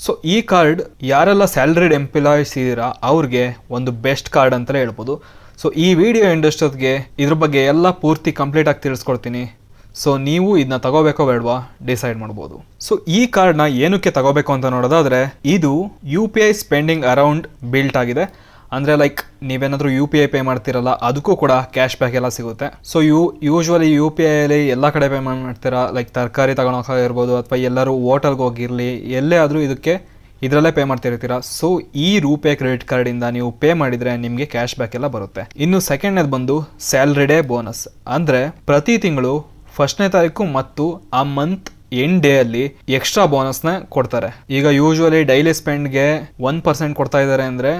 So ಈ card ಯಾರೆಲ್ಲ salaried employees ಇದ್ದೀರಾ ಅವ್ರಿಗೆ ಒಂದು ಬೆಸ್ಟ್ ಕಾರ್ಡ್ ಅಂತಲೇ ಹೇಳ್ಬೋದು. ಸೊ ಈ ವಿಡಿಯೋ ಇಂಡಸ್ಟ್ರಿಗೆ ಇದ್ರ ಬಗ್ಗೆ ಎಲ್ಲ ಪೂರ್ತಿ ಕಂಪ್ಲೀಟ್ ಆಗಿ ತಿಳಿಸ್ಕೊಡ್ತೀನಿ. ಸೊ ನೀವು ಇದನ್ನ ತಗೋಬೇಕೋ ಬೇಡವಾ ಡಿಸೈಡ್ ಮಾಡ್ಬೋದು. ಸೊ ಈ ಕಾರ್ಡ್ನ ಏನಕ್ಕೆ ತಗೋಬೇಕು ಅಂತ ನೋಡೋದಾದ್ರೆ, ಇದು UPI ಸ್ಪೆಂಡಿಂಗ್ ಅರೌಂಡ್ ಬಿಲ್ಟ್ ಆಗಿದೆ. ಅಂದರೆ ಲೈಕ್ ನೀವೇನಾದರೂ UPI ಪೇ ಮಾಡ್ತಿರಲ್ಲ ಅದಕ್ಕೂ ಕೂಡ ಕ್ಯಾಶ್ ಬ್ಯಾಕ್ ಎಲ್ಲ ಸಿಗುತ್ತೆ. ಸೊ ಯೂಶ್ವಲಿ UPI ಅಲ್ಲಿ ಎಲ್ಲ ಕಡೆ ಪೇ ಮಾಡ್ತೀರಾ, ಲೈಕ್ ತರಕಾರಿ ತಗೊಳೋಕ್ಕಾಗಿರ್ಬೋದು ಅಥವಾ ಎಲ್ಲರೂ ಹೋಟೆಲ್ಗೆ ಹೋಗಿರಲಿ ಎಲ್ಲೇ ಆದರೂ ಇದರಲ್ಲೇ ಪೇ ಮಾಡ್ತಿರ್ತೀರಾ. ಸೊ ಈ ರೂಪೇ ಕ್ರೆಡಿಟ್ ಕಾರ್ಡಿಂದ ನೀವು ಪೇ ಮಾಡಿದರೆ ನಿಮಗೆ ಕ್ಯಾಶ್ ಬ್ಯಾಕ್ ಎಲ್ಲ ಬರುತ್ತೆ. ಇನ್ನು ಸೆಕೆಂಡ್ನೇದು ಬಂದು ಸ್ಯಾಲ್ರಿ ಡೇ ಬೋನಸ್. ಅಂದರೆ ಪ್ರತಿ ತಿಂಗಳು 1ನೇ ತಾರೀಕು ಮತ್ತು ಆ ಮಂತ್ ಎಂಡ್ ಡೇ ಅಲ್ಲಿ ಎಕ್ಸ್ಟ್ರಾ ಬೋನಸ್ನ ಕೊಡ್ತಾರೆ. ಈಗ ಯೂಶ್ವಲಿ ಡೈಲಿ ಸ್ಪೆಂಡ್ಗೆ 1% ಕೊಡ್ತಾ ಇದ್ದಾರೆ ಅಂದರೆ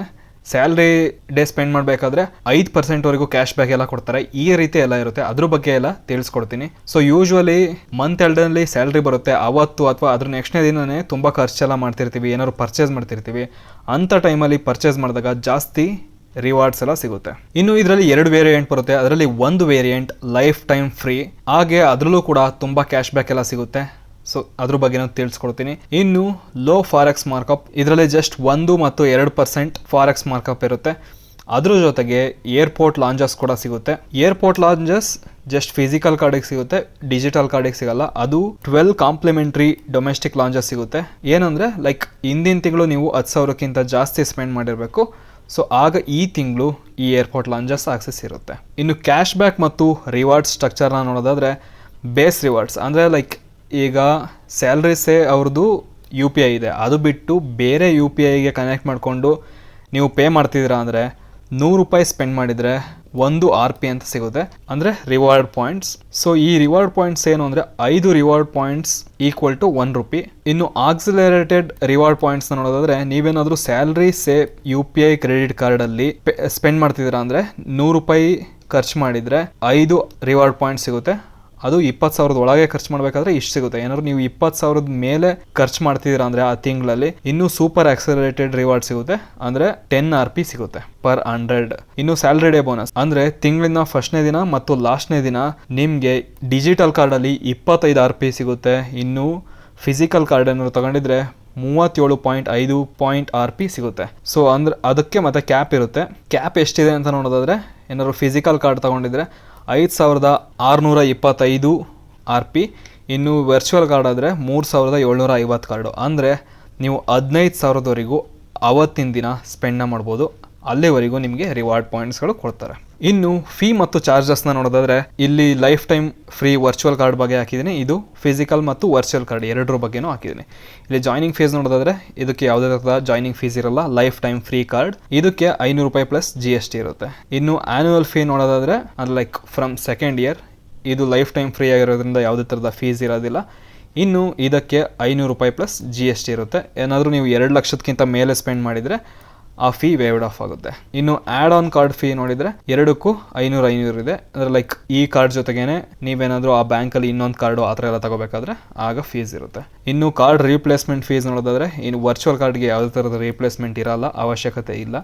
ಸ್ಯಾಲ್ರಿ ಡೇ ಸ್ಪೆಂಡ್ ಮಾಡಬೇಕಾದ್ರೆ 5% ವರೆಗೂ ಕ್ಯಾಶ್ ಬ್ಯಾಕ್ ಎಲ್ಲ ಕೊಡ್ತಾರೆ. ಈ ರೀತಿ ಎಲ್ಲ ಇರುತ್ತೆ, ಅದ್ರ ಬಗ್ಗೆ ಎಲ್ಲ ತಿಳಿಸ್ಕೊಡ್ತೀನಿ. ಸೊ ಯೂಶ್ವಲಿ ಮಂತ್ ಎಂಡಲ್ಲಿ ಸ್ಯಾಲ್ರಿ ಬರುತ್ತೆ, ಅವತ್ತು ಅಥವಾ ಅದ್ರ ನೆಕ್ಸ್ಟ್ನೇ ದಿನನೇ ತುಂಬ ಖರ್ಚೆಲ್ಲ ಮಾಡ್ತಿರ್ತೀವಿ, ಏನಾದ್ರು ಪರ್ಚೇಸ್ ಮಾಡ್ತಿರ್ತೀವಿ. ಅಂಥ ಟೈಮಲ್ಲಿ ಪರ್ಚೇಸ್ ಮಾಡಿದಾಗ ಜಾಸ್ತಿ ರಿವಾರ್ಡ್ಸ್ ಎಲ್ಲ ಸಿಗುತ್ತೆ. ಇನ್ನು ಇದರಲ್ಲಿ 2 ವೇರಿಯಂಟ್ ಬರುತ್ತೆ. ಅದರಲ್ಲಿ ಒಂದು ವೇರಿಯಂಟ್ ಲೈಫ್ ಟೈಮ್ ಫ್ರೀ, ಹಾಗೆ ಅದರಲ್ಲೂ ಕೂಡ ತುಂಬ ಕ್ಯಾಶ್ ಬ್ಯಾಕ್ ಎಲ್ಲ ಸಿಗುತ್ತೆ. ಸೊ ಅದ್ರ ಬಗ್ಗೆ ನಾನು ತಿಳಿಸ್ಕೊಡ್ತೀನಿ. ಇನ್ನು ಲೋ ಫಾರೆಕ್ಸ್ ಮಾರ್ಕಪ್, ಇದರಲ್ಲಿ ಜಸ್ಟ್ 1 ಮತ್ತು 2% ಫಾರೆಕ್ಸ್ ಮಾರ್ಕಪ್ ಇರುತ್ತೆ. ಅದ್ರ ಜೊತೆಗೆ ಏರ್ಪೋರ್ಟ್ ಲಾಂಜಸ್ ಕೂಡ ಸಿಗುತ್ತೆ. ಏರ್ಪೋರ್ಟ್ ಲಾಂಜಸ್ ಜಸ್ಟ್ ಫಿಸಿಕಲ್ ಕಾರ್ಡಿಗೆ ಸಿಗುತ್ತೆ, ಡಿಜಿಟಲ್ ಕಾರ್ಡಿಗೆ ಸಿಗಲ್ಲ. ಅದು 12 ಕಾಂಪ್ಲಿಮೆಂಟ್ರಿ ಡೊಮೆಸ್ಟಿಕ್ ಲಾಂಜಸ್ ಸಿಗುತ್ತೆ. ಏನಂದರೆ ಲೈಕ್ ಹಿಂದಿನ ತಿಂಗಳು ನೀವು 10,000ಕ್ಕಿಂತ ಜಾಸ್ತಿ ಸ್ಪೆಂಡ್ ಮಾಡಿರಬೇಕು. ಸೊ ಆಗ ಈ ತಿಂಗಳು ಈ ಏರ್ಪೋರ್ಟ್ ಲಾಂಜಸ್ ಆಕ್ಸೆಸ್ ಇರುತ್ತೆ. ಇನ್ನು ಕ್ಯಾಶ್ ಬ್ಯಾಕ್ ಮತ್ತು ರಿವಾರ್ಡ್ಸ್ ಸ್ಟ್ರಕ್ಚರ್ನ ನೋಡೋದಾದರೆ, ಬೇಸ್ ರಿವಾರ್ಡ್ಸ್ ಅಂದರೆ ಲೈಕ್ ಈಗ ಸ್ಯಾಲ್ರೀಸೇ ಅವ್ರದ್ದು UPI ಇದೆ, ಅದು ಬಿಟ್ಟು ಬೇರೆ UPIಗೆ ಕನೆಕ್ಟ್ ಮಾಡಿಕೊಂಡು ನೀವು ಪೇ ಮಾಡ್ತಿದ್ದೀರಾ ಅಂದರೆ ₹100 ಸ್ಪೆಂಡ್ ಮಾಡಿದರೆ 1 RP ಅಂತ ಸಿಗುತ್ತೆ, ಅಂದರೆ ರಿವಾರ್ಡ್ ಪಾಯಿಂಟ್ಸ್. ಸೊ ಈ ರಿವಾರ್ಡ್ ಪಾಯಿಂಟ್ಸ್ ಏನು ಅಂದರೆ 5 ರಿವಾರ್ಡ್ ಪಾಯಿಂಟ್ಸ್ ಈಕ್ವಲ್ ಟು ₹1. ಇನ್ನು ಆಕ್ಸಿಲರೇಟೆಡ್ ರಿವಾರ್ಡ್ ಪಾಯಿಂಟ್ಸ್ ನೋಡೋದಾದ್ರೆ, ನೀವೇನಾದರೂ ಸ್ಯಾಲ್ರಿ ಸೇ UPI ಕ್ರೆಡಿಟ್ ಕಾರ್ಡಲ್ಲಿ ಸ್ಪೆಂಡ್ ಮಾಡ್ತಿದ್ದೀರಾ ಅಂದರೆ ₹100 ಖರ್ಚು ಮಾಡಿದರೆ 5 ರಿವಾರ್ಡ್ ಪಾಯಿಂಟ್ಸ್ ಸಿಗುತ್ತೆ. ಅದು 20,000 ಒಳಗೆ ಖರ್ಚು ಮಾಡಬೇಕಾದ್ರೆ ಇಷ್ಟು ಸಿಗುತ್ತೆ. ಏನಾದ್ರು ನೀವು 20,000 ಮೇಲೆ ಖರ್ಚು ಮಾಡ್ತಿದ್ದೀರಾ ಅಂದರೆ ಆ ತಿಂಗಳಲ್ಲಿ ಇನ್ನೂ ಸೂಪರ್ ಆಕ್ಸಲರೇಟೆಡ್ ರಿವಾರ್ಡ್ ಸಿಗುತ್ತೆ, ಅಂದರೆ 10 RP ಸಿಗುತ್ತೆ per 100. ಇನ್ನು ಸ್ಯಾಲ್ರಿ ಡೇ ಬೋನಸ್ ಅಂದರೆ ತಿಂಗಳಿನ ಫಸ್ಟ್ನೇ ದಿನ ಮತ್ತು ಲಾಸ್ಟ್ನೇ ದಿನ ನಿಮಗೆ ಡಿಜಿಟಲ್ ಕಾರ್ಡಲ್ಲಿ 25 RP ಸಿಗುತ್ತೆ. ಇನ್ನು ಫಿಸಿಕಲ್ ಕಾರ್ಡ್ ಏನಾದ್ರು ತಗೊಂಡಿದ್ರೆ 37.5 RP ಸಿಗುತ್ತೆ. ಸೊ ಅಂದ್ರೆ ಅದಕ್ಕೆ ಮತ್ತೆ ಕ್ಯಾಪ್ ಇರುತ್ತೆ. ಕ್ಯಾಪ್ ಎಷ್ಟಿದೆ ಅಂತ ನೋಡೋದಾದ್ರೆ, ಏನಾದ್ರು ಫಿಸಿಕಲ್ ಕಾರ್ಡ್ ತಗೊಂಡಿದ್ರೆ 5,625 RP. ಇನ್ನು ವರ್ಚುವಲ್ ಕಾರ್ಡ್ ಆದರೆ 3,750 ಕಾರ್ಡು. ಅಂದರೆ ನೀವು 15,000ವರೆಗೂ ಅವತ್ತಿನ ದಿನ ಸ್ಪೆಂಡ್ನ ಮಾಡ್ಬೋದು. ಅಲ್ಲಿವರೆಗೂ ನಿಮಗೆ ರಿವಾರ್ಡ್ ಪಾಯಿಂಟ್ಸ್ಗಳು ಕೊಡ್ತಾರೆ. ಇನ್ನು ಫೀ ಮತ್ತು ಚಾರ್ಜಸ್ನ ನೋಡೋದಾದ್ರೆ, ಇಲ್ಲಿ life time free virtual card ಬಗ್ಗೆ ಹಾಕಿದ್ದೀನಿ, ಇದು ಫಿಸಿಕಲ್ ಮತ್ತು ವರ್ಚುವಲ್ ಕಾರ್ಡ್ ಎರಡರ ಬಗ್ಗೆನೂ ಹಾಕಿದ್ದೀನಿ. ಇಲ್ಲಿ ಜಾಯ್ನಿಂಗ್ ಫೀಸ್ ನೋಡೋದಾದ್ರೆ, ಇದಕ್ಕೆ ಯಾವುದೇ ಥರದ ಜಾಯ್ನಿಂಗ್ ಫೀಸ್ ಇರಲ್ಲ. ಲೈಫ್ ಟೈಮ್ ಫ್ರೀ ಕಾರ್ಡ್, ಇದಕ್ಕೆ ₹500 ಪ್ಲಸ್ GST ಇರುತ್ತೆ. ಇನ್ನು ಆ್ಯನ್ಯುವಲ್ ಫೀ ನೋಡೋದಾದ್ರೆ, ಲೈಕ್ ಫ್ರಮ್ ಸೆಕೆಂಡ್ ಇಯರ್, ಇದು ಲೈಫ್ ಟೈಮ್ ಫ್ರೀ ಆಗಿರೋದ್ರಿಂದ ಯಾವುದೇ ಥರದ ಫೀಸ್ ಇರೋದಿಲ್ಲ. ಇನ್ನು ಇದಕ್ಕೆ ₹500 ಪ್ಲಸ್ GST ಇರುತ್ತೆ. ಏನಾದರೂ ನೀವು 2 ಲಕ್ಷಕ್ಕಿಂತ ಮೇಲೆ ಸ್ಪೆಂಡ್ ಮಾಡಿದರೆ ಆ ಫೀ ವೇವ್ಡ್ ಆಫ್ ಆಗುತ್ತೆ. ಇನ್ನು ಆ್ಯಡ್ ಆನ್ ಕಾರ್ಡ್ ಫೀ ನೋಡಿದರೆ ಎರಡಕ್ಕೂ 500 ಇದೆ. ಅಂದರೆ ಲೈಕ್ ಈ ಕಾರ್ಡ್ ಜೊತೆಗೇನೆ ನೀವೇನಾದರೂ ಆ ಬ್ಯಾಂಕಲ್ಲಿ ಇನ್ನೊಂದು ಕಾರ್ಡು ಆ ಥರ ಎಲ್ಲ ತಗೋಬೇಕಾದ್ರೆ ಆಗ ಫೀಸ್ ಇರುತ್ತೆ. ಇನ್ನು ಕಾರ್ಡ್ ರೀಪ್ಲೇಸ್ಮೆಂಟ್ ಫೀಸ್ ನೋಡೋದಾದ್ರೆ, ಇನ್ನು ವರ್ಚುವಲ್ ಕಾರ್ಡ್ಗೆ ಯಾವುದೇ ಥರದ ರೀಪ್ಲೇಸ್ಮೆಂಟ್ ಇರಲ್ಲ, ಅವಶ್ಯಕತೆ ಇಲ್ಲ.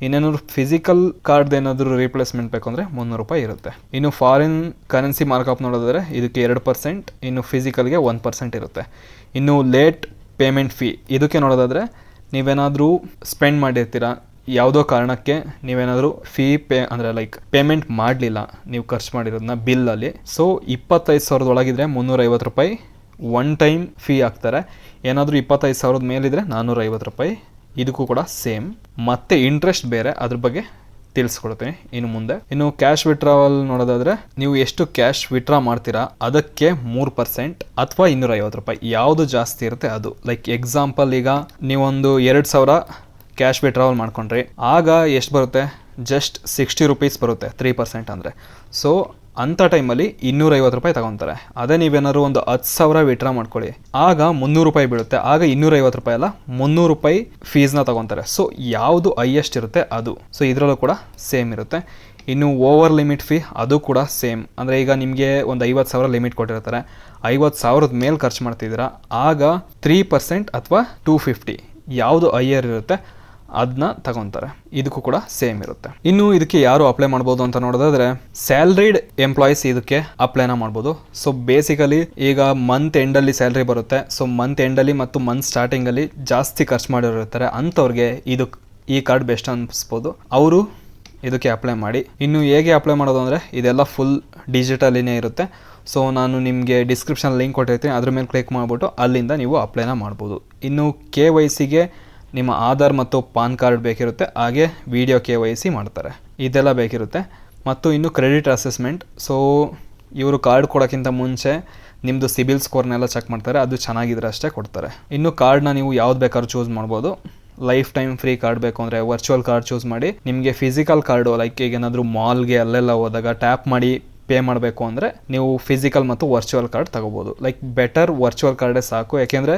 ಇನ್ನೇನಾದ್ರು ಫಿಸಿಕಲ್ ಕಾರ್ಡ್ ಏನಾದರೂ ರೀಪ್ಲೇಸ್ಮೆಂಟ್ ಬೇಕು ಅಂದರೆ ₹300 ಇರುತ್ತೆ. ಇನ್ನು ಫಾರಿನ್ ಕರೆನ್ಸಿ ಮಾರ್ಕಪ್ ನೋಡೋದಾದ್ರೆ, ಇದಕ್ಕೆ 2%, ಇನ್ನು ಫಿಸಿಕಲ್ಗೆ 1% ಇರುತ್ತೆ. ಇನ್ನು ಲೇಟ್ ಪೇಮೆಂಟ್ ಫೀ, ಇದಕ್ಕೆ ನೋಡೋದಾದರೆ ನೀವೇನಾದರೂ ಸ್ಪೆಂಡ್ ಮಾಡಿರ್ತೀರಾ, ಯಾವುದೋ ಕಾರಣಕ್ಕೆ ನೀವೇನಾದರೂ ಅಂದರೆ ಲೈಕ್ ಪೇಮೆಂಟ್ ಮಾಡಲಿಲ್ಲ ನೀವು ಖರ್ಚು ಮಾಡಿರೋದನ್ನ ಬಿಲ್ಲಲ್ಲಿ, ಸೊ 25,000 ಒಳಗಿದ್ರೆ ₹350 ಒನ್ ಟೈಮ್ ಫೀ ಹಾಕ್ತಾರೆ. ಏನಾದರೂ 25,000 ಮೇಲಿದ್ರೆ ₹450. ಇದಕ್ಕೂ ಕೂಡ ಸೇಮ್. ಮತ್ತೆ ಇಂಟ್ರೆಸ್ಟ್ ಬೇರೆ, ಅದ್ರ ಬಗ್ಗೆ ತಿಳಿಸ್ಕೊಡ್ತೀನಿ ಇನ್ನು ಮುಂದೆ. ಇನ್ನು ಕ್ಯಾಶ್ ವಿಡ್ರಾವಲ್ ನೋಡೋದಾದ್ರೆ, ನೀವು ಎಷ್ಟು ಕ್ಯಾಶ್ ವಿಡ್ರಾ ಮಾಡ್ತೀರಾ ಅದಕ್ಕೆ 3% ಅಥವಾ ₹250, ಯಾವುದು ಜಾಸ್ತಿ ಇರುತ್ತೆ ಅದು. ಲೈಕ್ ಎಕ್ಸಾಂಪಲ್, ಈಗ ನೀವೊಂದು 2,000 ಕ್ಯಾಶ್ ವಿಡ್ರಾವಲ್ ಮಾಡ್ಕೊಂಡ್ರಿ, ಆಗ ಎಷ್ಟು ಬರುತ್ತೆ? ಜಸ್ಟ್ ₹60 ಬರುತ್ತೆ, 3% ಅಂದರೆ. ಸೊ ಅಂಥ ಟೈಮಲ್ಲಿ ₹250 ತಗೊತಾರೆ. ಅದೇ ನೀವೇನಾದ್ರು ಒಂದು 10,000 ವಿಡ್ರಾ ಮಾಡ್ಕೊಳ್ಳಿ, ಆಗ ₹300 ಬೀಳುತ್ತೆ. ಆಗ ₹250 ಅಲ್ಲ, ₹300 ಫೀಸ್ನ ತಗೊತಾರೆ. ಸೊ ಯಾವುದು ಹೈಯೆಸ್ಟ್ ಇರುತ್ತೆ ಅದು. ಸೊ ಇದರಲ್ಲೂ ಕೂಡ ಸೇಮ್ ಇರುತ್ತೆ. ಇನ್ನು ಓವರ್ ಲಿಮಿಟ್ ಫೀ, ಅದು ಕೂಡ ಸೇಮ್. ಅಂದರೆ ಈಗ ನಿಮಗೆ ಒಂದು 50,000 ಲಿಮಿಟ್ ಕೊಟ್ಟಿರ್ತಾರೆ, 50,000 ಮೇಲೆ ಖರ್ಚು ಮಾಡ್ತಿದ್ದೀರಾ, ಆಗ 3% ಅಥವಾ 250 ಯಾವುದು ಹೈಯರ್ ಇರುತ್ತೆ ಅದನ್ನ ತಗೊತಾರೆ. ಇದಕ್ಕೂ ಕೂಡ ಸೇಮ್ ಇರುತ್ತೆ. ಇನ್ನು ಇದಕ್ಕೆ ಯಾರು ಅಪ್ಲೈ ಮಾಡ್ಬೋದು ಅಂತ ನೋಡೋದಾದ್ರೆ ಸ್ಯಾಲ್ರಿಡ್ ಎಂಪ್ಲಾಯೀಸ್ ಇದಕ್ಕೆ ಅಪ್ಲೈನ ಮಾಡ್ಬೋದು. ಸೊ ಬೇಸಿಕಲಿ ಈಗ ಮಂತ್ ಎಂಡಲ್ಲಿ ಸ್ಯಾಲ್ರಿ ಬರುತ್ತೆ. ಸೊ ಮಂತ್ ಎಂಡಲ್ಲಿ ಮತ್ತು ಮಂತ್ ಸ್ಟಾರ್ಟಿಂಗಲ್ಲಿ ಜಾಸ್ತಿ ಖರ್ಚು ಮಾಡಿರ್ತಾರೆ ಅಂಥವ್ರಿಗೆ ಈ ಕಾರ್ಡ್ ಬೆಸ್ಟ್ ಅನಿಸ್ಬೋದು. ಅವರು ಇದಕ್ಕೆ ಅಪ್ಲೈ ಮಾಡಿ. ಇನ್ನು ಹೇಗೆ ಅಪ್ಲೈ ಮಾಡೋದು ಅಂದರೆ ಇದೆಲ್ಲ ಫುಲ್ ಡಿಜಿಟಲಿನೇ ಇರುತ್ತೆ. ಸೊ ನಾನು ನಿಮಗೆ ಡಿಸ್ಕ್ರಿಪ್ಷನ್ ಲಿಂಕ್ ಕೊಟ್ಟಿರ್ತೀನಿ, ಅದ್ರ ಮೇಲೆ ಕ್ಲಿಕ್ ಮಾಡಿಬಿಟ್ಟು ಅಲ್ಲಿಂದ ನೀವು ಅಪ್ಲೈನ ಮಾಡ್ಬೋದು. ಇನ್ನು KYCಗೆ ನಿಮ್ಮ ಆಧಾರ್ ಮತ್ತು ಪಾನ್ ಕಾರ್ಡ್ ಬೇಕಿರುತ್ತೆ, ಹಾಗೆ ವಿಡಿಯೋ KYC ಮಾಡ್ತಾರೆ, ಇದೆಲ್ಲ ಬೇಕಿರುತ್ತೆ. ಮತ್ತು ಇನ್ನು ಕ್ರೆಡಿಟ್ ಅಸೆಸ್ಮೆಂಟ್. ಸೊ ಇವರು ಕಾರ್ಡ್ ಕೊಡೋಕ್ಕಿಂತ ಮುಂಚೆ ನಿಮ್ಮದು ಸಿಬಿಲ್ ಸ್ಕೋರ್ನೆಲ್ಲ ಚೆಕ್ ಮಾಡ್ತಾರೆ, ಅದು ಚೆನ್ನಾಗಿದ್ರೆ ಅಷ್ಟೇ ಕೊಡ್ತಾರೆ. ಇನ್ನು ಕಾರ್ಡ್ನ ನೀವು ಯಾವ್ದು ಬೇಕಾದ್ರೂ ಚೂಸ್ ಮಾಡ್ಬೋದು. ಲೈಫ್ ಟೈಮ್ ಫ್ರೀ ಕಾರ್ಡ್ ಬೇಕು ಅಂದರೆ ವರ್ಚುವಲ್ ಕಾರ್ಡ್ ಚೂಸ್ ಮಾಡಿ. ನಿಮಗೆ ಫಿಸಿಕಲ್ ಕಾರ್ಡು ಲೈಕ್ ಈಗ ಏನಾದರೂ ಮಾಲ್ಗೆ ಅಲ್ಲೆಲ್ಲ ಹೋದಾಗ ಟ್ಯಾಪ್ ಮಾಡಿ ಪೇ ಮಾಡಬೇಕು ಅಂದರೆ ನೀವು ಫಿಸಿಕಲ್ ಮತ್ತು ವರ್ಚುವಲ್ ಕಾರ್ಡ್ ತಗೋಬೋದು. ಲೈಕ್ ಬೆಟರ್ ವರ್ಚುವಲ್ ಕಾರ್ಡೇ ಸಾಕು, ಯಾಕೆಂದರೆ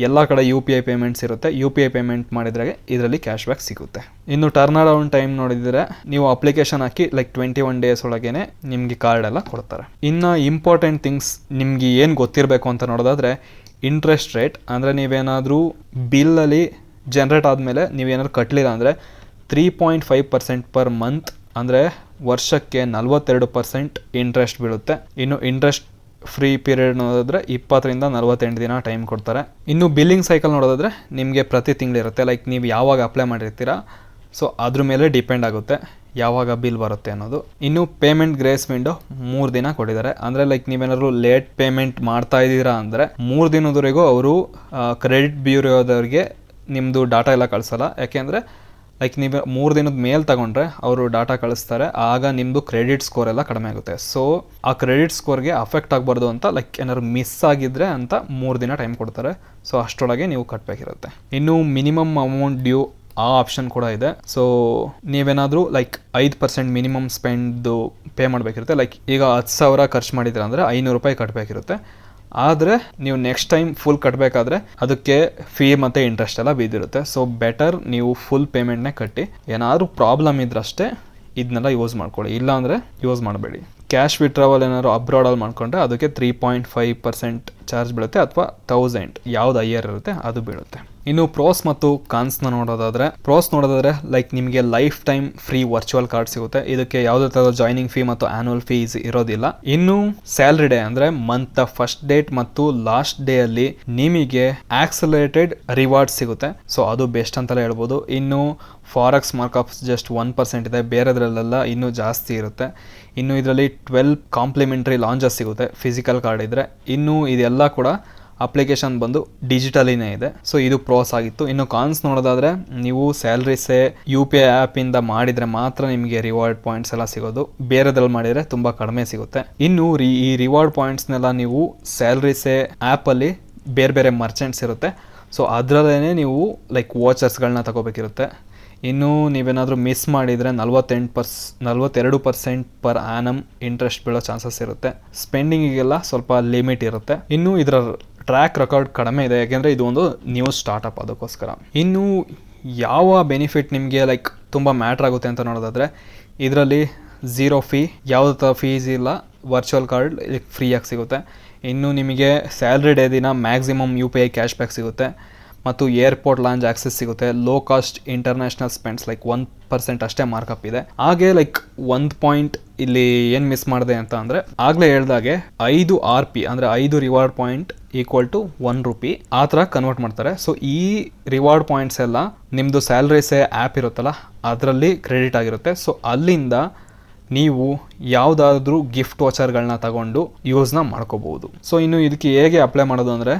ಎಲ್ಲ ಕಡೆ UPI ಪೇಮೆಂಟ್ಸ್ ಇರುತ್ತೆ. UPI ಪೇಮೆಂಟ್ ಮಾಡಿದ್ರೆ ಇದರಲ್ಲಿ ಕ್ಯಾಶ್ ಬ್ಯಾಕ್ ಸಿಗುತ್ತೆ. ಇನ್ನು ಟರ್ನ್ ಅರೌಂಡ್ ಟೈಮ್ ನೋಡಿದರೆ ನೀವು ಅಪ್ಲಿಕೇಶನ್ ಹಾಕಿ ಲೈಕ್ 21 ಡೇಸ್ ಒಳಗೇನೆ ನಿಮಗೆ ಕಾರ್ಡ್ ಎಲ್ಲ ಕೊಡ್ತಾರೆ. ಇನ್ನು ಇಂಪಾರ್ಟೆಂಟ್ ಥಿಂಗ್ಸ್ ನಿಮಗೆ ಏನು ಗೊತ್ತಿರಬೇಕು ಅಂತ ನೋಡೋದಾದರೆ ಇಂಟ್ರೆಸ್ಟ್ ರೇಟ್. ಅಂದರೆ ನೀವೇನಾದರೂ ಬಿಲ್ಲಲ್ಲಿ ಜನ್ರೇಟ್ ಆದಮೇಲೆ ನೀವೇನಾದ್ರು ಕಟ್ಟಲಿಲ್ಲ ಅಂದರೆ 3.5% ಪರ್ ಮಂತ್, ಅಂದರೆ ವರ್ಷಕ್ಕೆ 42% ಇಂಟ್ರೆಸ್ಟ್ ಬೀಳುತ್ತೆ. ಇನ್ನು ಇಂಟ್ರೆಸ್ಟ್ ಫ್ರೀ ಪೀರಿಯಡ್ ನೋಡಿದ್ರೆ 20 ರಿಂದ 48 ದಿನ ಟೈಮ್ ಕೊಡ್ತಾರೆ. ಇನ್ನು ಬಿಲ್ಲಿಂಗ್ ಸೈಕಲ್ ನೋಡೋದಾದ್ರೆ ನಿಮಗೆ ಪ್ರತಿ ತಿಂಗಳಿರುತ್ತೆ. ಲೈಕ್ ನೀವು ಯಾವಾಗ ಅಪ್ಲೈ ಮಾಡಿರ್ತೀರಾ ಸೊ ಅದ್ರ ಮೇಲೆ ಡಿಪೆಂಡ್ ಆಗುತ್ತೆ ಯಾವಾಗ ಬಿಲ್ ಬರುತ್ತೆ ಅನ್ನೋದು. ಇನ್ನು ಪೇಮೆಂಟ್ ಗ್ರೇಸ್ ವಿಂಡೋ 3 ದಿನ ಕೊಟ್ಟಿದ್ದಾರೆ. ಅಂದರೆ ಲೈಕ್ ನೀವೇನಾದ್ರು ಲೇಟ್ ಪೇಮೆಂಟ್ ಮಾಡ್ತಾ ಇದ್ದೀರಾ ಅಂದರೆ 3 ದಿನದವರೆಗೂ ಅವರು ಕ್ರೆಡಿಟ್ ಬ್ಯೂರೋದವ್ರಿಗೆ ನಿಮ್ಮದು ಡಾಟಾ ಎಲ್ಲ ಕಳಿಸಲ್ಲ. ಯಾಕೆಂದರೆ ಲೈಕ್ ನೀವು 3 ದಿನದ ಮೇಲೆ ತಗೊಂಡ್ರೆ ಅವರು ಡಾಟಾ ಕಳಿಸ್ತಾರೆ, ಆಗ ನಿಮ್ಮದು ಕ್ರೆಡಿಟ್ ಸ್ಕೋರ್ ಎಲ್ಲ ಕಡಿಮೆ ಆಗುತ್ತೆ. ಸೊ ಆ ಕ್ರೆಡಿಟ್ ಸ್ಕೋರ್ಗೆ ಅಫೆಕ್ಟ್ ಆಗಬಾರ್ದು ಅಂತ ಲೈಕ್ ಏನಾದ್ರು ಮಿಸ್ ಆಗಿದ್ರೆ ಅಂತ 3 ದಿನ ಟೈಮ್ ಕೊಡ್ತಾರೆ. ಸೊ ಅಷ್ಟರೊಳಗೆ ನೀವು ಕಟ್ಟಬೇಕಿರುತ್ತೆ. ಇನ್ನು ಮಿನಿಮಮ್ ಅಮೌಂಟ್ ಡ್ಯೂ ಆ ಆಪ್ಷನ್ ಕೂಡ ಇದೆ. ಸೊ ನೀವೇನಾದರೂ ಲೈಕ್ 5% ಮಿನಿಮಮ್ ಸ್ಪೆಂಡ್ದು ಪೇ ಮಾಡಬೇಕಿರುತ್ತೆ. ಲೈಕ್ ಈಗ 10,000 ಖರ್ಚು ಮಾಡಿದ್ರೆ ಅಂದರೆ 500 ರೂಪಾಯಿ ಕಟ್ಟಬೇಕಿರುತ್ತೆ. ಆದರೆ ನೀವು ನೆಕ್ಸ್ಟ್ ಟೈಮ್ ಫುಲ್ ಕಟ್ಟಬೇಕಾದ್ರೆ ಅದಕ್ಕೆ ಫೀ ಮತ್ತು ಇಂಟ್ರೆಸ್ಟ್ ಎಲ್ಲ ಬಿದ್ದಿರುತ್ತೆ. ಸೊ ಬೆಟರ್ ನೀವು ಫುಲ್ ಪೇಮೆಂಟ್ನೇ ಕಟ್ಟಿ. ಏನಾದರೂ ಪ್ರಾಬ್ಲಮ್ ಇದ್ರಷ್ಟೇ ಇದನ್ನೆಲ್ಲ ಯೂಸ್ ಮಾಡ್ಕೊಳ್ಳಿ, ಇಲ್ಲಾಂದರೆ ಯೂಸ್ ಮಾಡಬೇಡಿ. ಕ್ಯಾಶ್ ವಿಡ್ರಾವಲ್ ಏನಾದ್ರು ಅಬ್ರಾಡಲ್ಲಿ ಮಾಡ್ಕೊಂಡ್ರೆ ಅದಕ್ಕೆ 3.5% ಚಾರ್ಜ್ ಬೀಳುತ್ತೆ, ಅಥವಾ 1000 ಯಾವ್ದು ಹೈಯರ್ ಇರುತ್ತೆ ಅದು ಬೀಳುತ್ತೆ. ಇನ್ನು ಪ್ರೋಸ್ ಮತ್ತು ಕಾನ್ಸ್ನ ನೋಡೋದಾದ್ರೆ ಲೈಕ್ ನಿಮಗೆ life time free virtual card ಸಿಗುತ್ತೆ. ಇದಕ್ಕೆ ಯಾವುದೇ ಥರದ ಜಾಯ್ನಿಂಗ್ ಫೀ ಮತ್ತು ಆನ್ಯುವಲ್ ಫೀಸ್ ಇರೋದಿಲ್ಲ. ಇನ್ನು ಸ್ಯಾಲ್ರಿ ಡೇ ಅಂದರೆ ಮಂತ್ ಫಸ್ಟ್ ಡೇಟ್ ಮತ್ತು ಲಾಸ್ಟ್ ಡೇ ಅಲ್ಲಿ ನಿಮಗೆ ಆಕ್ಸಲರೇಟೆಡ್ ರಿವಾರ್ಡ್ ಸಿಗುತ್ತೆ. ಸೊ ಅದು ಬೆಸ್ಟ್ ಅಂತಲೇ ಹೇಳ್ಬೋದು. ಇನ್ನು ಫಾರೆಕ್ಸ್ ಮಾರ್ಕಪ್ಸ್ ಜಸ್ಟ್ 1% ಇದೆ, ಬೇರೆದ್ರಲ್ಲೆಲ್ಲ ಇನ್ನೂ ಜಾಸ್ತಿ ಇರುತ್ತೆ. ಇನ್ನು ಇದರಲ್ಲಿ 12 ಕಾಂಪ್ಲಿಮೆಂಟ್ರಿ ಲಾಂಚಸ್ ಸಿಗುತ್ತೆ ಫಿಸಿಕಲ್ ಕಾರ್ಡ್ ಇದ್ದರೆ. ಇನ್ನು ಇದೆಲ್ಲ ಕೂಡ ಅಪ್ಲಿಕೇಶನ್ ಬಂದು ಡಿಜಿಟಲಿನೇ ಇದೆ. ಸೊ ಇದು ಪ್ರೋಸ್ ಆಗಿತ್ತು. ಇನ್ನು ಕಾನ್ಸ್ ನೋಡೋದಾದ್ರೆ ನೀವು ಸ್ಯಾಲ್ರಿಸೇ UPI ಆ್ಯಪಿಂದ ಮಾಡಿದರೆ ಮಾತ್ರ ನಿಮಗೆ ರಿವಾರ್ಡ್ ಪಾಯಿಂಟ್ಸ್ ಎಲ್ಲ ಸಿಗೋದು, ಬೇರೆದ್ರಲ್ಲಿ ಮಾಡಿದರೆ ತುಂಬ ಕಡಿಮೆ ಸಿಗುತ್ತೆ. ಇನ್ನು ಈ ರಿವಾರ್ಡ್ ಪಾಯಿಂಟ್ಸ್ನೆಲ್ಲ ನೀವು ಸ್ಯಾಲ್ರಿಸೇ ಆ್ಯಪಲ್ಲಿ ಬೇರೆ ಬೇರೆ ಮರ್ಚೆಂಟ್ಸ್ ಇರುತ್ತೆ. ಸೊ ಅದರಲ್ಲೇ ನೀವು ಲೈಕ್ ವಾಚರ್ಸ್ಗಳನ್ನ ತಗೋಬೇಕಿರುತ್ತೆ. ಇನ್ನು ನೀವೇನಾದರೂ ಮಿಸ್ ಮಾಡಿದರೆ 42% ಪರ್ ಆ್ಯನಮ್ ಇಂಟ್ರೆಸ್ಟ್ ಬೀಳೋ ಚಾನ್ಸಸ್ ಇರುತ್ತೆ. ಸ್ಪೆಂಡಿಂಗಿಗೆಲ್ಲ ಸ್ವಲ್ಪ ಲಿಮಿಟ್ ಇರುತ್ತೆ. ಇನ್ನು ಇದರ ಟ್ರ್ಯಾಕ್ ರೆಕಾರ್ಡ್ ಕಡಿಮೆ ಇದೆ, ಯಾಕೆಂದರೆ ಇದು ಒಂದು ನ್ಯೂ ಸ್ಟಾರ್ಟಪ್, ಅದಕ್ಕೋಸ್ಕರ. ಇನ್ನು ಯಾವ ಬೆನಿಫಿಟ್ ನಿಮಗೆ ಲೈಕ್ ತುಂಬ ಮ್ಯಾಟ್ರ್ ಆಗುತ್ತೆ ಅಂತ ನೋಡೋದಾದರೆ ಇದರಲ್ಲಿ 0 ಫೀ, ಯಾವುದೇ ಥರ ಫೀಸ್ ಇಲ್ಲ, ವರ್ಚುವಲ್ ಕಾರ್ಡ್ ಫ್ರೀಯಾಗಿ ಸಿಗುತ್ತೆ. ಇನ್ನು ನಿಮಗೆ ಸ್ಯಾಲ್ರಿ ಡೇ ದಿನ ಮ್ಯಾಕ್ಸಿಮಮ್ UPI ಕ್ಯಾಶ್ ಬ್ಯಾಕ್ ಸಿಗುತ್ತೆ, ಮತ್ತು ಏರ್ಪೋರ್ಟ್ ಲಾಂಚ್ ಆಕ್ಸೆಸ್ ಸಿಗುತ್ತೆ. Low cost international spends like 1% ಅಷ್ಟೇ ಮಾರ್ಕಪ್ ಇದೆ. ಹಾಗೆ ಲೈಕ್ ಒಂದು ಪಾಯಿಂಟ್ ಇಲ್ಲಿ ಏನು ಮಿಸ್ ಮಾಡಿದೆ ಅಂತ ಅಂದರೆ ಆಗಲೇ ಹೇಳ್ದಾಗೆ 5 RP ಅಂದರೆ 5 reward point equal to 1 rupee ಆ ಥರ ಕನ್ವರ್ಟ್ ಮಾಡ್ತಾರೆ. ಸೊ ಈ ರಿವಾರ್ಡ್ ಪಾಯಿಂಟ್ಸ್ ಎಲ್ಲ ನಿಮ್ಮದು ಸ್ಯಾಲ್ರಿಸೇ ಆ್ಯಪ್ ಇರುತ್ತಲ್ಲ ಅದರಲ್ಲಿ ಕ್ರೆಡಿಟ್ ಆಗಿರುತ್ತೆ. ಸೊ ಅಲ್ಲಿಂದ ನೀವು ಯಾವುದಾದ್ರೂ ಗಿಫ್ಟ್ ವಾಚರ್ಗಳನ್ನ ತಗೊಂಡು ಯೂಸ್ನ ಮಾಡ್ಕೋಬಹುದು. ಸೊ ಇನ್ನು ಇದಕ್ಕೆ ಹೇಗೆ ಅಪ್ಲೈ ಮಾಡೋದು ಅಂದರೆ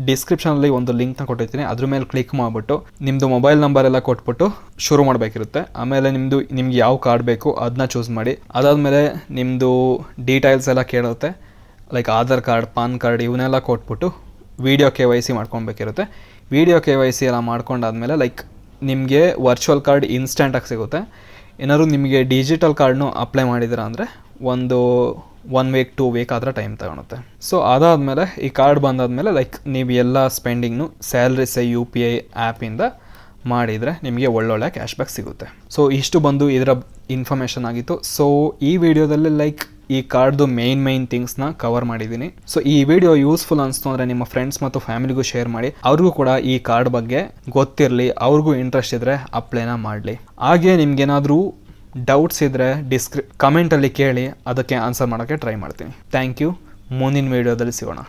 ಡಿಸ್ಕ್ರಿಪ್ಷನಲ್ಲಿ ಒಂದು ಲಿಂಕ್ನ ಕೊಟ್ಟಿರ್ತೀನಿ, ಅದ್ರ ಮೇಲೆ ಕ್ಲಿಕ್ ಮಾಡಿಬಿಟ್ಟು ನಿಮ್ಮದು ಮೊಬೈಲ್ ನಂಬರ್ ಎಲ್ಲ ಕೊಟ್ಬಿಟ್ಟು ಶುರು ಮಾಡಬೇಕಿರುತ್ತೆ. ಆಮೇಲೆ ನಿಮ್ಗೆ ಯಾವ ಕಾರ್ಡ್ ಬೇಕು ಅದನ್ನ ಚೂಸ್ ಮಾಡಿ. ಅದಾದಮೇಲೆ ನಿಮ್ಮದು ಡೀಟೇಲ್ಸ್ ಎಲ್ಲ ಕೇಳುತ್ತೆ, like Aadhaar card, PAN card ಇವನ್ನೆಲ್ಲ ಕೊಟ್ಬಿಟ್ಟು ವಿಡಿಯೋ KYC ಮಾಡ್ಕೊಬೇಕಿರುತ್ತೆ. ವಿಡಿಯೋ KYC ಎಲ್ಲ ಮಾಡ್ಕೊಂಡಾದ್ಮೇಲೆ ಲೈಕ್ ನಿಮಗೆ ವರ್ಚುವಲ್ ಕಾರ್ಡ್ ಇನ್ಸ್ಟೆಂಟಾಗಿ ಸಿಗುತ್ತೆ. ಏನಾದ್ರು ನಿಮಗೆ ಡಿಜಿಟಲ್ ಕಾರ್ಡ್ನು ಅಪ್ಲೈ ಮಾಡಿದ್ದೀರಾ ಅಂದರೆ ಒಂದು 1 ವೀಕ್ 2 ವೀಕ್ ಆದ್ರೆ ಟೈಮ್ ತಗೊಳುತ್ತೆ. ಸೊ ಅದಾದಮೇಲೆ ಈ ಕಾರ್ಡ್ ಬಂದಾದಮೇಲೆ ಲೈಕ್ ನೀವು ಎಲ್ಲ ಸ್ಪೆಂಡಿಂಗ್ನು ಸ್ಯಾಲ್ರಿಸೇ UPI ಆ್ಯಪಿಂದ ಮಾಡಿದರೆ ನಿಮಗೆ ಒಳ್ಳೊಳ್ಳೆ ಕ್ಯಾಶ್ ಬ್ಯಾಕ್ ಸಿಗುತ್ತೆ. ಸೊ ಇಷ್ಟು ಬಂದು ಇದರ ಇನ್ಫಾರ್ಮೇಷನ್ ಆಗಿತ್ತು. ಸೊ ಈ ವಿಡಿಯೋದಲ್ಲಿ ಲೈಕ್ ಈ ಕಾರ್ಡ್ದು ಮೇನ್ ಥಿಂಗ್ಸ್ನ ಕವರ್ ಮಾಡಿದ್ದೀನಿ. ಸೊ ಈ ವಿಡಿಯೋ ಯೂಸ್ಫುಲ್ ಅನಿಸ್ತು ಅಂದರೆ ನಿಮ್ಮ ಫ್ರೆಂಡ್ಸ್ ಮತ್ತು ಫ್ಯಾಮಿಲಿಗೂ ಶೇರ್ ಮಾಡಿ. ಅವ್ರಿಗೂ ಕೂಡ ಈ ಕಾರ್ಡ್ ಬಗ್ಗೆ ಗೊತ್ತಿರಲಿ, ಅವ್ರಿಗೂ ಇಂಟ್ರೆಸ್ಟ್ ಇದ್ದರೆ ಅಪ್ಲೈನ ಮಾಡಲಿ. ಹಾಗೆ ನಿಮ್ಗೇನಾದರೂ ಡೌಟ್ಸ್ ಇದ್ದರೆ ಕಮೆಂಟಲ್ಲಿ ಕೇಳಿ, ಅದಕ್ಕೆ ಆನ್ಸರ್ ಮಾಡೋಕ್ಕೆ ಟ್ರೈ ಮಾಡ್ತೀನಿ. Thank you. ಮುಂದಿನ ವಿಡಿಯೋದಲ್ಲಿ ಸಿಗೋಣ.